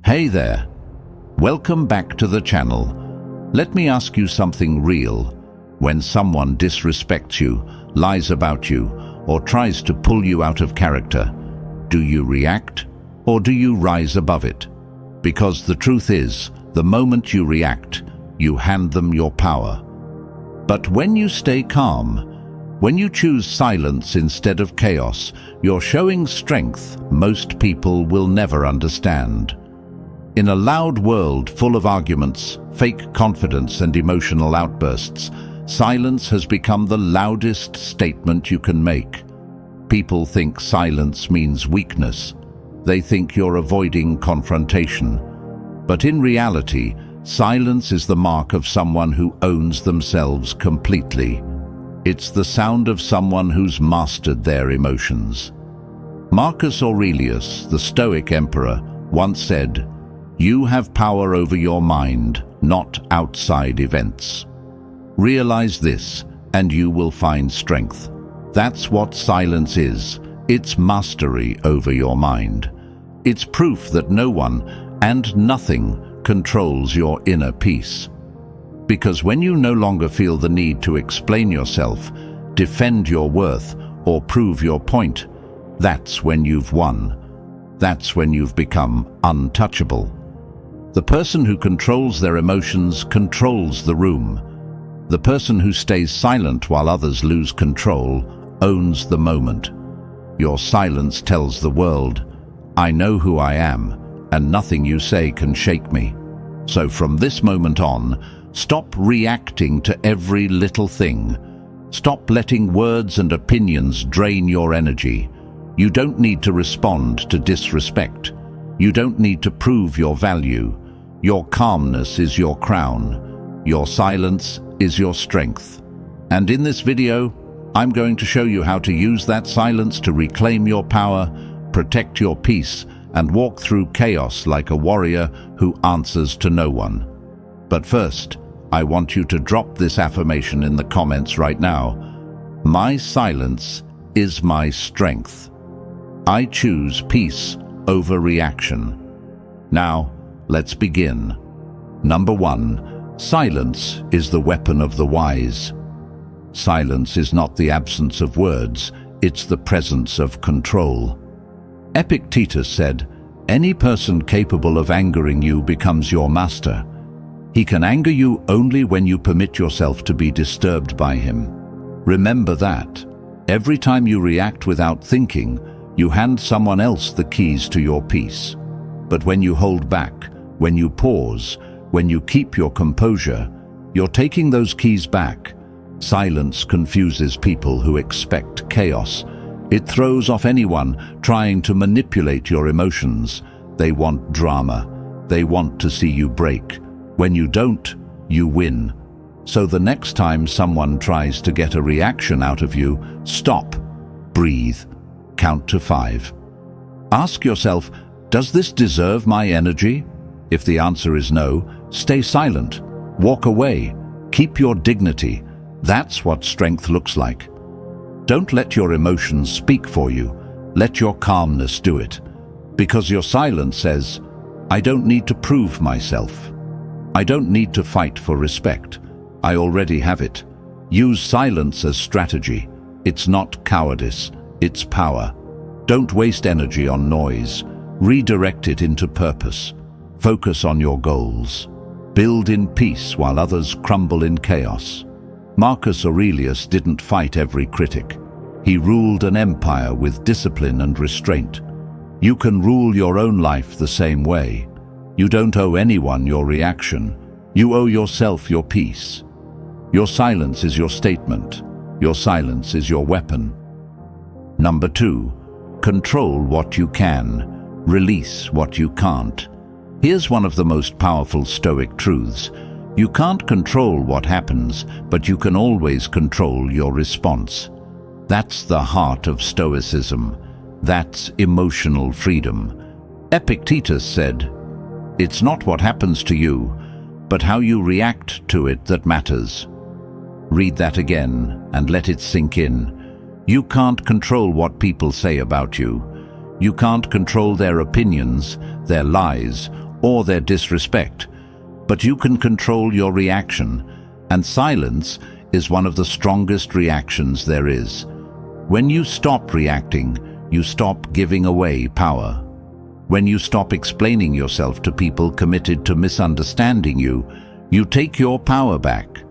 Hey there. Welcome back to the channel. Let me ask you something real. When someone disrespects you, lies about you, or tries to pull you out of character, do you react or do you rise above it? Because the truth is, the moment you react, you hand them your power. But when you stay calm, when you choose silence instead of chaos, you're showing strength most people will never understand. In a loud world full of arguments, fake confidence and emotional outbursts, silence has become the loudest statement you can make. People think silence means weakness. They think you're avoiding confrontation. But in reality, silence is the mark of someone who owns themselves completely. It's the sound of someone who's mastered their emotions. Marcus Aurelius, the Stoic emperor, once said, "You have power over your mind, not outside events." Realize this, and you will find strength. That's what silence is. It's mastery over your mind. It's proof that no one and nothing controls your inner peace. Because when you no longer feel the need to explain yourself, defend your worth, or prove your point, that's when you've won. That's when you've become untouchable. The person who controls their emotions controls the room. The person who stays silent while others lose control owns the moment. Your silence tells the world, "I know who I am, and nothing you say can shake me." So from this moment on, stop reacting to every little thing. Stop letting words and opinions drain your energy. You don't need to respond to disrespect. You don't need to prove your value. Your calmness is your crown. Your silence is your strength. And in this video, I'm going to show you how to use that silence to reclaim your power, protect your peace, and walk through chaos like a warrior who answers to no one. But first, I want you to drop this affirmation in the comments right now. My silence is my strength. I choose peace over reaction. Now, let's begin. Number 1. Silence is the weapon of the wise. Silence is not the absence of words, it's the presence of control. Epictetus said, "Any person capable of angering you becomes your master. He can anger you only when you permit yourself to be disturbed by him." Remember that. Every time you react without thinking, you hand someone else the keys to your peace. But when you hold back, when you pause, when you keep your composure, you're taking those keys back. Silence confuses people who expect chaos. It throws off anyone trying to manipulate your emotions. They want drama. They want to see you break. When you don't, you win. So the next time someone tries to get a reaction out of you, stop, breathe, count to 5. Ask yourself, does this deserve my energy? If the answer is no, stay silent, walk away, keep your dignity. That's what strength looks like. Don't let your emotions speak for you. Let your calmness do it. Because your silence says, I don't need to prove myself. I don't need to fight for respect. I already have it. Use silence as strategy. It's not cowardice, it's power. Don't waste energy on noise. Redirect it into purpose. Focus on your goals. Build in peace while others crumble in chaos. Marcus Aurelius didn't fight every critic. He ruled an empire with discipline and restraint. You can rule your own life the same way. You don't owe anyone your reaction. You owe yourself your peace. Your silence is your statement. Your silence is your weapon. Number 2, control what you can. Release what you can't. Here's one of the most powerful Stoic truths. You can't control what happens, but you can always control your response. That's the heart of Stoicism. That's emotional freedom. Epictetus said, "It's not what happens to you, but how you react to it that matters." Read that again and let it sink in. You can't control what people say about you. You can't control their opinions, their lies, or their disrespect, but you can control your reaction, and silence is one of the strongest reactions there is. When you stop reacting, you stop giving away power. When you stop explaining yourself to people committed to misunderstanding you, you take your power back.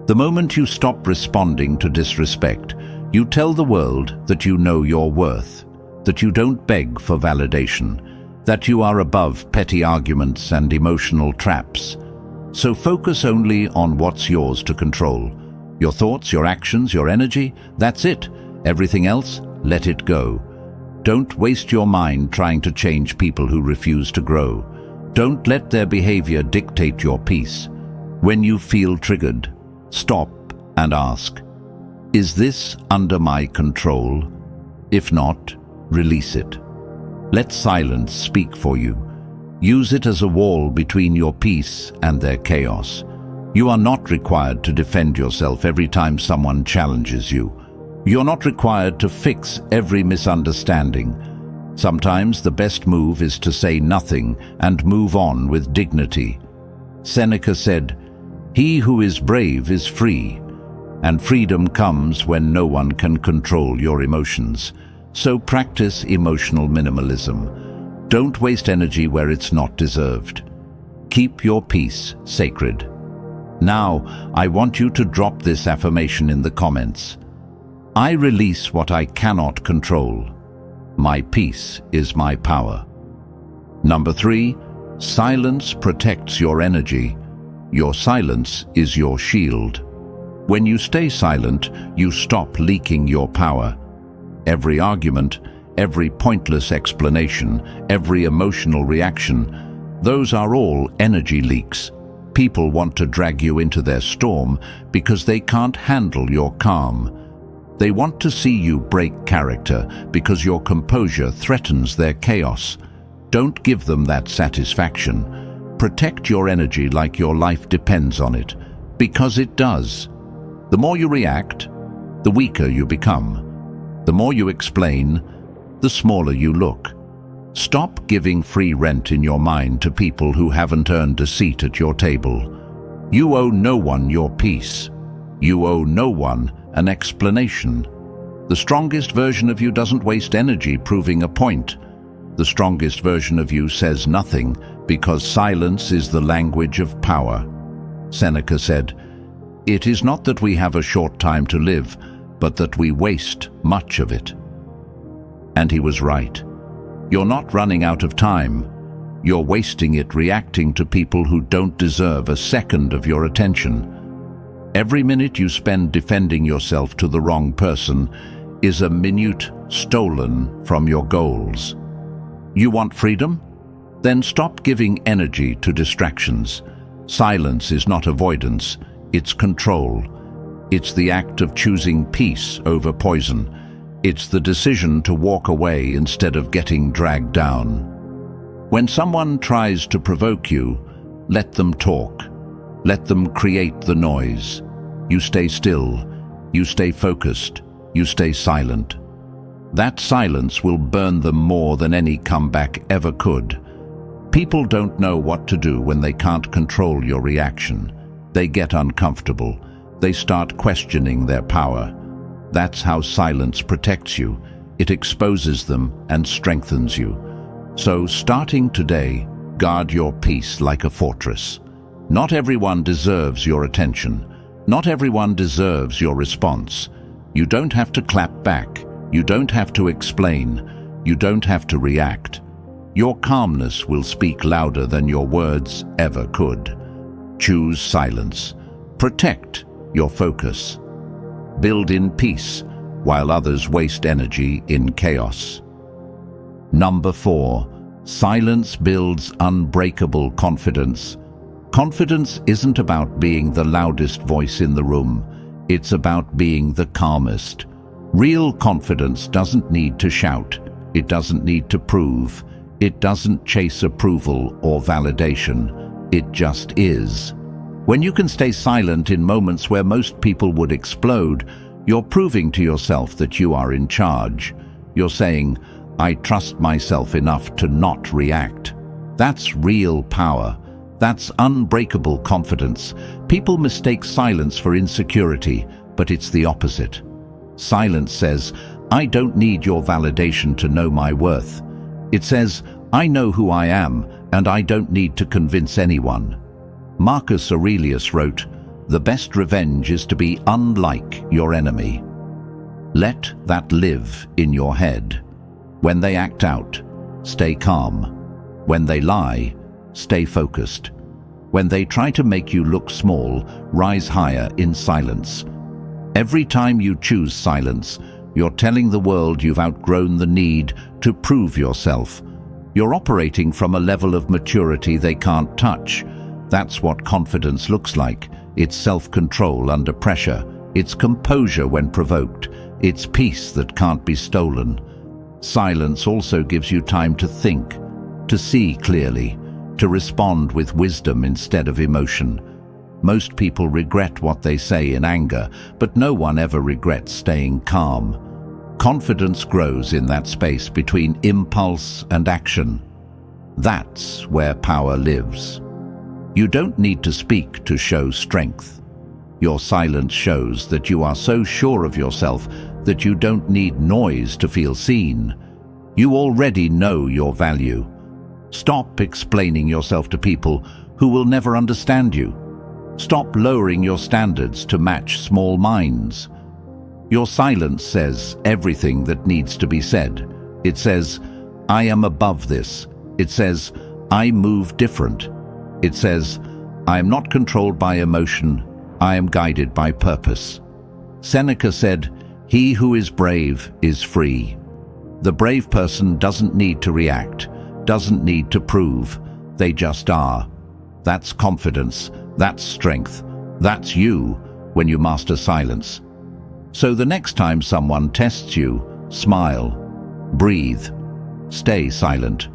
The moment you stop responding to disrespect, you tell the world that you know your worth, that you don't beg for validation, that you are above petty arguments and emotional traps. So focus only on what's yours to control. Your thoughts, your actions, your energy, that's it. Everything else, let it go. Don't waste your mind trying to change people who refuse to grow. Don't let their behavior dictate your peace. When you feel triggered, stop and ask, is this under my control? If not, release it. Let silence speak for you. Use it as a wall between your peace and their chaos. You are not required to defend yourself every time someone challenges you. You're not required to fix every misunderstanding. Sometimes the best move is to say nothing and move on with dignity. Seneca said, "He who is brave is free," and freedom comes when no one can control your emotions. So practice emotional minimalism. Don't waste energy where it's not deserved. Keep your peace sacred. Now, I want you to drop this affirmation in the comments. I release what I cannot control. My peace is my power. Number 3, silence protects your energy. Your silence is your shield. When you stay silent, you stop leaking your power. Every argument, every pointless explanation, every emotional reaction, those are all energy leaks. People want to drag you into their storm because they can't handle your calm. They want to see you break character because your composure threatens their chaos. Don't give them that satisfaction. Protect your energy like your life depends on it, because it does. The more you react, the weaker you become. The more you explain, the smaller you look. Stop giving free rent in your mind to people who haven't earned a seat at your table. You owe no one your peace. You owe no one an explanation. The strongest version of you doesn't waste energy proving a point. The strongest version of you says nothing because silence is the language of power. Seneca said, "It is not that we have a short time to live, but that we waste much of it." And he was right. You're not running out of time. You're wasting it reacting to people who don't deserve a second of your attention. Every minute you spend defending yourself to the wrong person is a minute stolen from your goals. You want freedom? Then stop giving energy to distractions. Silence is not avoidance, it's control. It's the act of choosing peace over poison. It's the decision to walk away instead of getting dragged down. When someone tries to provoke you, let them talk. Let them create the noise. You stay still. You stay focused. You stay silent. That silence will burn them more than any comeback ever could. People don't know what to do when they can't control your reaction. They get uncomfortable. They start questioning their power. That's how silence protects you. It exposes them and strengthens you. So, starting today, guard your peace like a fortress. Not everyone deserves your attention. Not everyone deserves your response. You don't have to clap back. You don't have to explain. You don't have to react. Your calmness will speak louder than your words ever could. Choose silence. Protect your focus. Build in peace while others waste energy in chaos. Number 4, silence builds unbreakable confidence. Confidence isn't about being the loudest voice in the room. It's about being the calmest. Real confidence doesn't need to shout. It doesn't need to prove. It doesn't chase approval or validation. It just is. When you can stay silent in moments where most people would explode, you're proving to yourself that you are in charge. You're saying, "I trust myself enough to not react." That's real power. That's unbreakable confidence. People mistake silence for insecurity, but it's the opposite. Silence says, I don't need your validation to know my worth. It says, I know who I am, and I don't need to convince anyone. Marcus Aurelius wrote, the best revenge is to be unlike your enemy. Let that live in your head. When they act out, stay calm. When they lie, stay focused. When they try to make you look small, rise higher in silence. Every time you choose silence, you're telling the world you've outgrown the need to prove yourself. You're operating from a level of maturity they can't touch. That's what confidence looks like. It's self-control under pressure. It's composure when provoked. It's peace that can't be stolen. Silence also gives you time to think, to see clearly, to respond with wisdom instead of emotion. Most people regret what they say in anger, but no one ever regrets staying calm. Confidence grows in that space between impulse and action. That's where power lives. You don't need to speak to show strength. Your silence shows that you are so sure of yourself that you don't need noise to feel seen. You already know your value. Stop explaining yourself to people who will never understand you. Stop lowering your standards to match small minds. Your silence says everything that needs to be said. It says, I am above this. It says, I move different. It says, I am not controlled by emotion. I am guided by purpose. Seneca said, he who is brave is free. The brave person doesn't need to react, doesn't need to prove. They just are. That's confidence. That's strength. That's you when you master silence. So the next time someone tests you, smile, breathe, stay silent.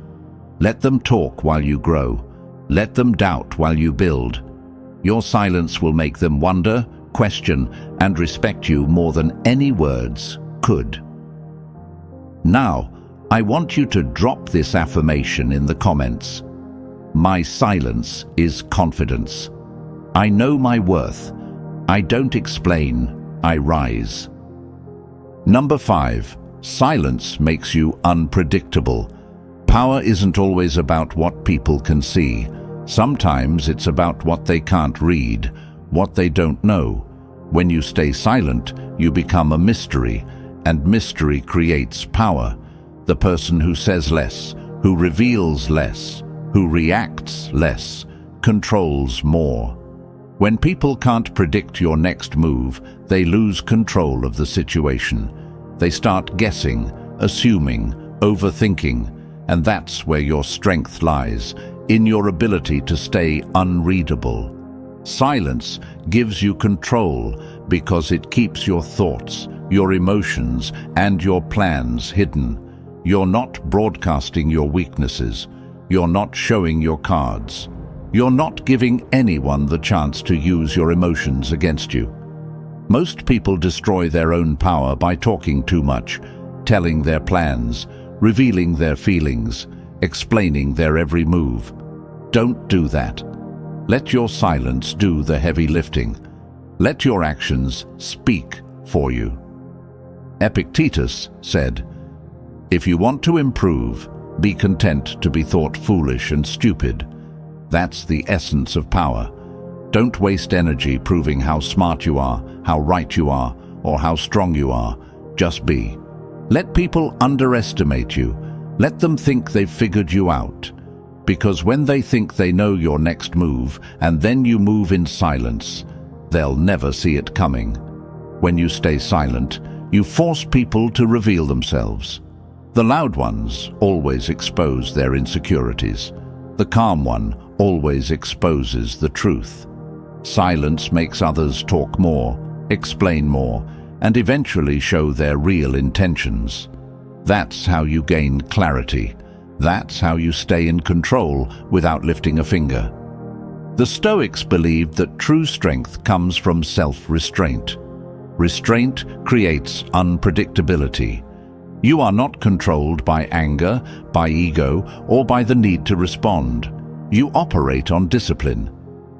Let them talk while you grow. Let them doubt while you build. Your silence will make them wonder, question, and respect you more than any words could. Now, I want you to drop this affirmation in the comments. My silence is confidence. I know my worth. I don't explain, I rise. Number 5. Silence makes you unpredictable. Power isn't always about what people can see. Sometimes it's about what they can't read, what they don't know. When you stay silent, you become a mystery, and mystery creates power. The person who says less, who reveals less, who reacts less, controls more. When people can't predict your next move, they lose control of the situation. They start guessing, assuming, overthinking, and that's where your strength lies, in your ability to stay unreadable. Silence gives you control because it keeps your thoughts, your emotions, and your plans hidden. You're not broadcasting your weaknesses. You're not showing your cards. You're not giving anyone the chance to use your emotions against you. Most people destroy their own power by talking too much, telling their plans, revealing their feelings, explaining their every move. Don't do that. Let your silence do the heavy lifting. Let your actions speak for you. Epictetus said, if you want to improve, be content to be thought foolish and stupid. That's the essence of power. Don't waste energy proving how smart you are, how right you are, or how strong you are. Just be. Let people underestimate you. Let them think they've figured you out. Because when they think they know your next move, and then you move in silence, they'll never see it coming. When you stay silent, you force people to reveal themselves. The loud ones always expose their insecurities. The calm one always exposes the truth. Silence makes others talk more, explain more, and eventually show their real intentions. That's how you gain clarity. That's how you stay in control without lifting a finger. The Stoics believed that true strength comes from self-restraint. Restraint creates unpredictability. You are not controlled by anger, by ego, or by the need to respond. You operate on discipline.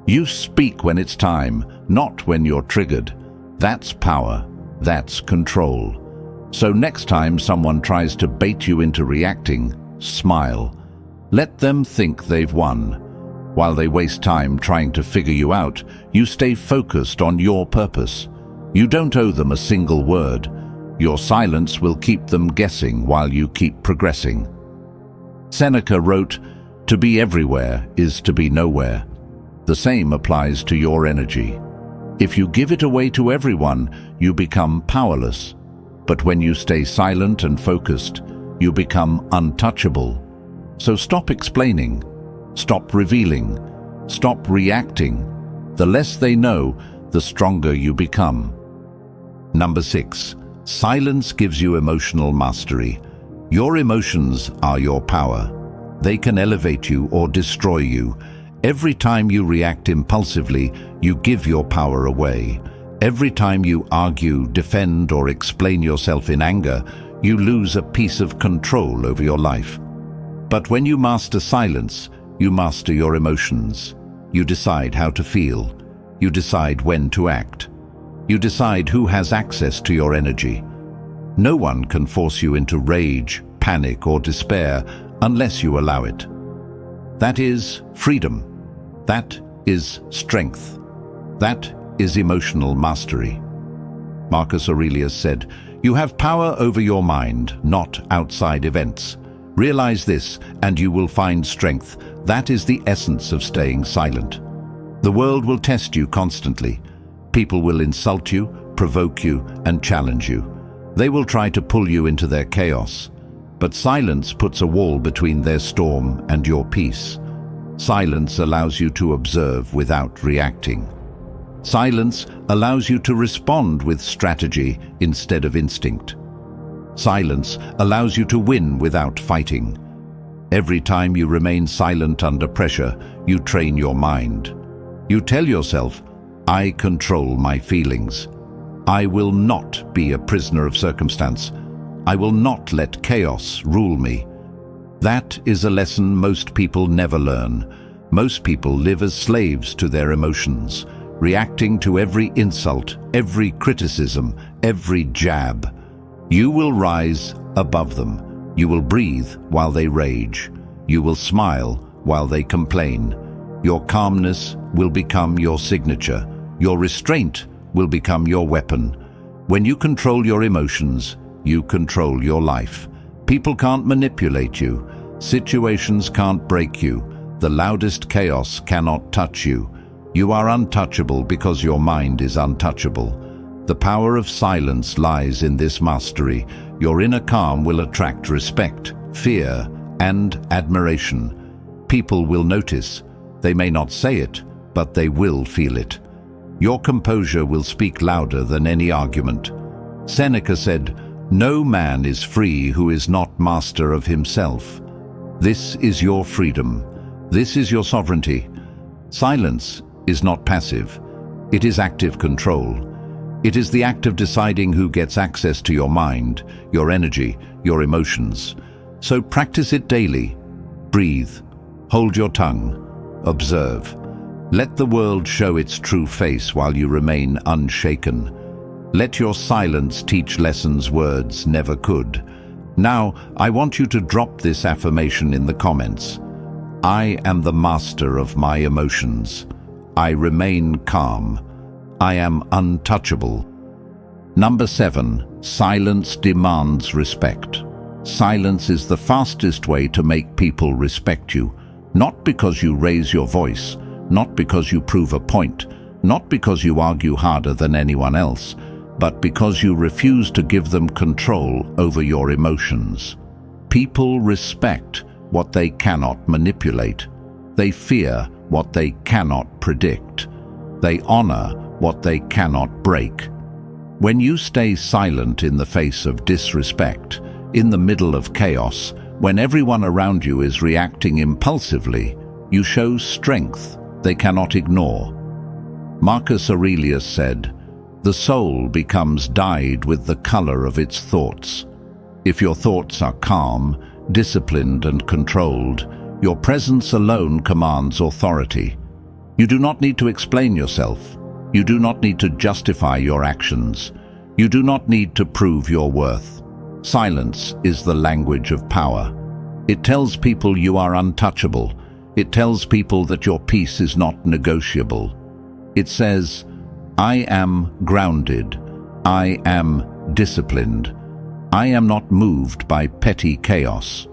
You speak when it's time, not when you're triggered. That's power. That's control. So next time someone tries to bait you into reacting, smile. Let them think they've won. While they waste time trying to figure you out, you stay focused on your purpose. You don't owe them a single word. Your silence will keep them guessing while you keep progressing. Seneca wrote, "To be everywhere is to be nowhere." The same applies to your energy. If you give it away to everyone, you become powerless. But when you stay silent and focused, you become untouchable. So stop explaining. Stop revealing. Stop reacting. The less they know, the stronger you become. Number 6. Silence gives you emotional mastery. Your emotions are your power. They can elevate you or destroy you. Every time you react impulsively, you give your power away. Every time you argue, defend, or explain yourself in anger, you lose a piece of control over your life. But when you master silence, you master your emotions. You decide how to feel. You decide when to act. You decide who has access to your energy. No one can force you into rage, panic, or despair unless you allow it. That is freedom. That is strength. That is emotional mastery. Marcus Aurelius said, "You have power over your mind, not outside events. Realize this, and you will find strength. That is the essence of staying silent." The world will test you constantly. People will insult you, provoke you, and challenge you. They will try to pull you into their chaos. But silence puts a wall between their storm and your peace. Silence allows you to observe without reacting. Silence allows you to respond with strategy instead of instinct. Silence allows you to win without fighting. Every time you remain silent under pressure, you train your mind. You tell yourself, "I control my feelings. I will not be a prisoner of circumstance. I will not let chaos rule me." That is a lesson most people never learn. Most people live as slaves to their emotions, reacting to every insult, every criticism, every jab. You will rise above them. You will breathe while they rage. You will smile while they complain. Your calmness will become your signature. Your restraint will become your weapon. When you control your emotions, you control your life. People can't manipulate you. Situations can't break you. The loudest chaos cannot touch you. You are untouchable because your mind is untouchable. The power of silence lies in this mastery. Your inner calm will attract respect, fear, and admiration. People will notice. They may not say it, but they will feel it. Your composure will speak louder than any argument. Seneca said, "No man is free who is not master of himself." This is your freedom. This is your sovereignty. Silence is not passive. It is active control. It is the act of deciding who gets access to your mind, your energy, your emotions. So practice it daily. Breathe. Hold your tongue. Observe. Let the world show its true face while you remain unshaken. Let your silence teach lessons words never could. Now, I want you to drop this affirmation in the comments. I am the master of my emotions. I remain calm. I am untouchable. Number 7. Silence demands respect. Silence is the fastest way to make people respect you. Not because you raise your voice, not because you prove a point, not because you argue harder than anyone else, but because you refuse to give them control over your emotions. People respect what they cannot manipulate. They fear what they cannot predict. They honor what they cannot break. When you stay silent in the face of disrespect, in the middle of chaos, when everyone around you is reacting impulsively, you show strength they cannot ignore. Marcus Aurelius said, "The soul becomes dyed with the color of its thoughts." If your thoughts are calm, disciplined and controlled, your presence alone commands authority. You do not need to explain yourself. You do not need to justify your actions. You do not need to prove your worth. Silence is the language of power. It tells people you are untouchable. It tells people that your peace is not negotiable. It says, I am grounded. I am disciplined. I am not moved by petty chaos.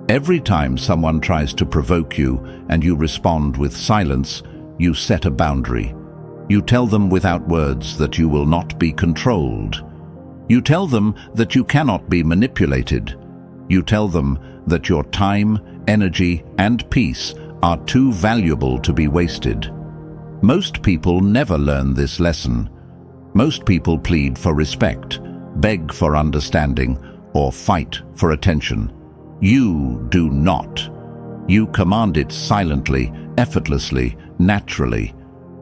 Every time someone tries to provoke you and you respond with silence, you set a boundary. You tell them without words that you will not be controlled. You tell them that you cannot be manipulated. You tell them that your time, energy, and peace are too valuable to be wasted. Most people never learn this lesson. Most people plead for respect, beg for understanding, or fight for attention. You do not. You command it silently, effortlessly, naturally.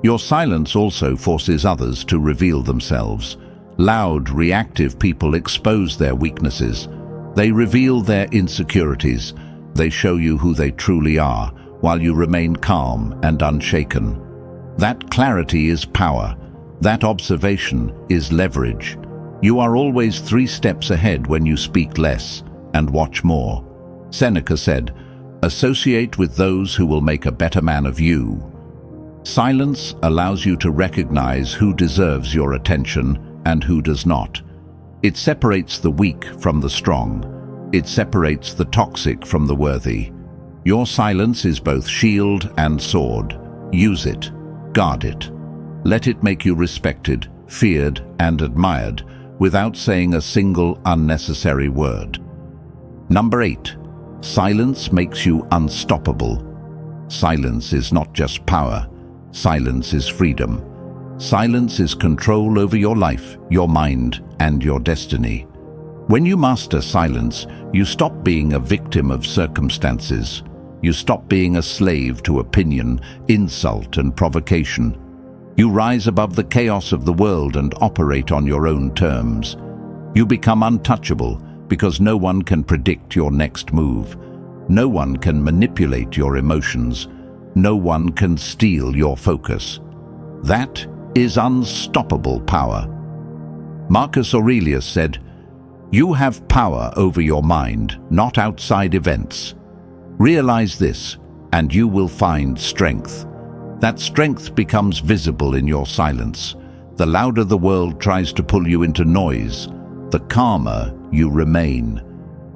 Your silence also forces others to reveal themselves. Loud, reactive people expose their weaknesses. They reveal their insecurities. They show you who they truly are, while you remain calm and unshaken. That clarity is power. That observation is leverage. You are always 3 steps ahead when you speak less and watch more. Seneca said, "Associate with those who will make a better man of you." Silence allows you to recognize who deserves your attention and who does not. It separates the weak from the strong. It separates the toxic from the worthy. Your silence is both shield and sword. Use it. Guard it. Let it make you respected, feared, and admired without saying a single unnecessary word. Number 8. Silence makes you unstoppable. Silence is not just power. Silence is freedom. Silence is control over your life, your mind, and your destiny. When you master silence, you stop being a victim of circumstances. You stop being a slave to opinion, insult, and provocation. You rise above the chaos of the world and operate on your own terms. You become untouchable because no one can predict your next move. No one can manipulate your emotions. No one can steal your focus. That is unstoppable power. Marcus Aurelius said, "You have power over your mind, not outside events. Realize this, and you will find strength. That strength becomes visible in your silence. The louder the world tries to pull you into noise, the calmer you remain.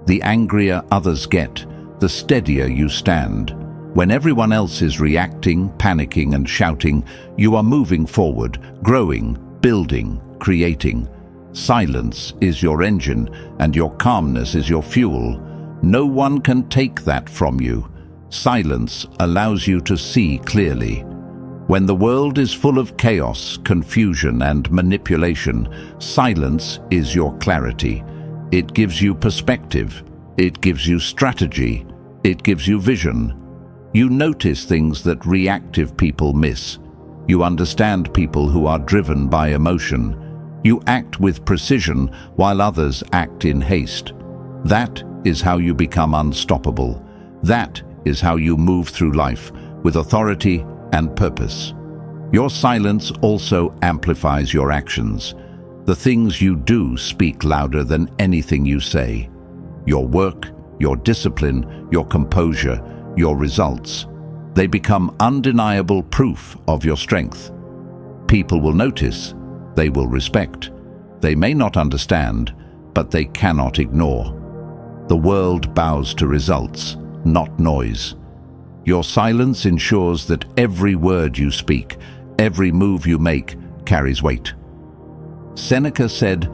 The angrier others get, the steadier you stand. When everyone else is reacting, panicking, and shouting, you are moving forward, growing, building, creating. Silence is your engine, and your calmness is your fuel. No one can take that from you. Silence allows you to see clearly. When the world is full of chaos, confusion, and manipulation, silence is your clarity. It gives you perspective. It gives you strategy. It gives you vision. You notice things that reactive people miss. You understand people who are driven by emotion. You act with precision while others act in haste. That is how you become unstoppable. That is how you move through life with authority and purpose. Your silence also amplifies your actions. The things you do speak louder than anything you say. Your work, your discipline, your composure, your results. They become undeniable proof of your strength. People will notice. They will respect. They may not understand, but they cannot ignore. The world bows to results, not noise. Your silence ensures that every word you speak, every move you make, carries weight. Seneca said,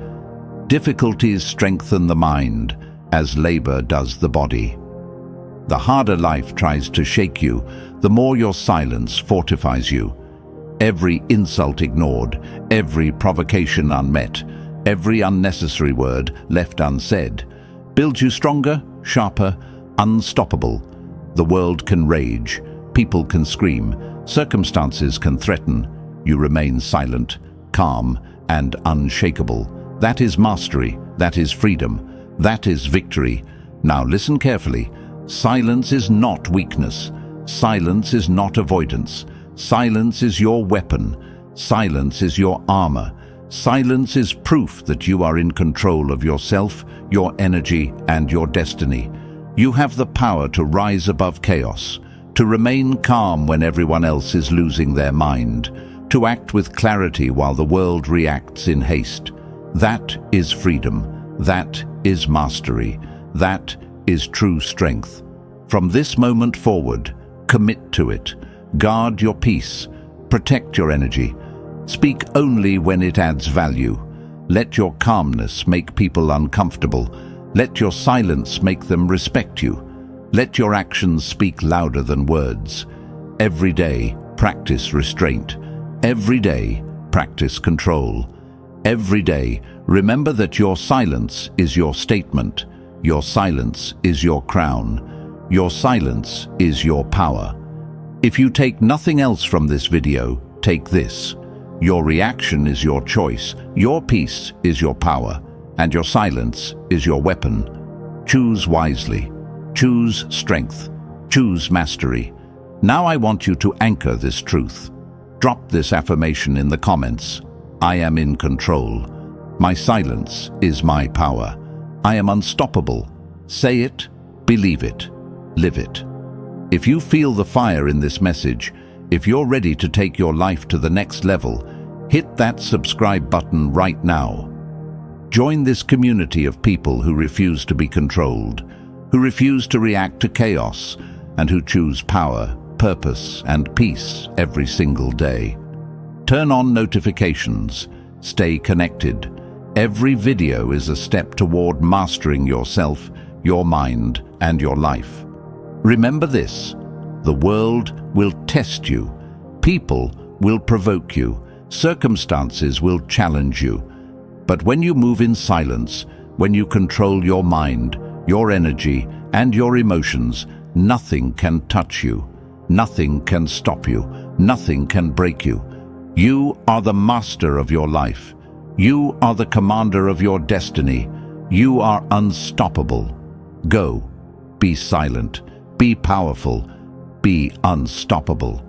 "Difficulties strengthen the mind, as labor does the body." The harder life tries to shake you, the more your silence fortifies you. Every insult ignored, every provocation unmet, every unnecessary word left unsaid, builds you stronger, sharper, unstoppable. The world can rage, people can scream, circumstances can threaten. You remain silent, calm, and unshakable. That is mastery, that is freedom, That is victory. Now listen carefully. Silence is not weakness. Silence is not avoidance. Silence is your weapon. Silence is your armor. Silence is proof that you are in control of yourself, your energy, and your destiny. You have the power to rise above chaos, to remain calm when everyone else is losing their mind, to act with clarity while the world reacts in haste. That is freedom. That is mastery. That is true strength. From this moment forward, commit to it. Guard your peace. Protect your energy. Speak only when it adds value. Let your calmness make people uncomfortable. Let your silence make them respect you. Let your actions speak louder than words. Every day, practice restraint. Every day, practice control. Every day, remember that your silence is your statement. Your silence is your crown. Your silence is your power. If you take nothing else from this video, take this. Your reaction is your choice. Your peace is your power. And your silence is your weapon. Choose wisely. Choose strength. Choose mastery. Now I want you to anchor this truth. Drop this affirmation in the comments. I am in control. My silence is my power. I am unstoppable. Say it, believe it, live it. If you feel the fire in this message, if you're ready to take your life to the next level, hit that subscribe button right now. Join this community of people who refuse to be controlled, who refuse to react to chaos, and who choose power, purpose, and peace every single day. Turn on notifications. Stay connected. Every video is a step toward mastering yourself, your mind, and your life. Remember this: the world will test you. People will provoke you. Circumstances will challenge you. But when you move in silence, when you control your mind, your energy, and your emotions, nothing can touch you. Nothing can stop you. Nothing can break you. You are the master of your life. You are the commander of your destiny. You are unstoppable. Go. Be silent. Be powerful. Be unstoppable.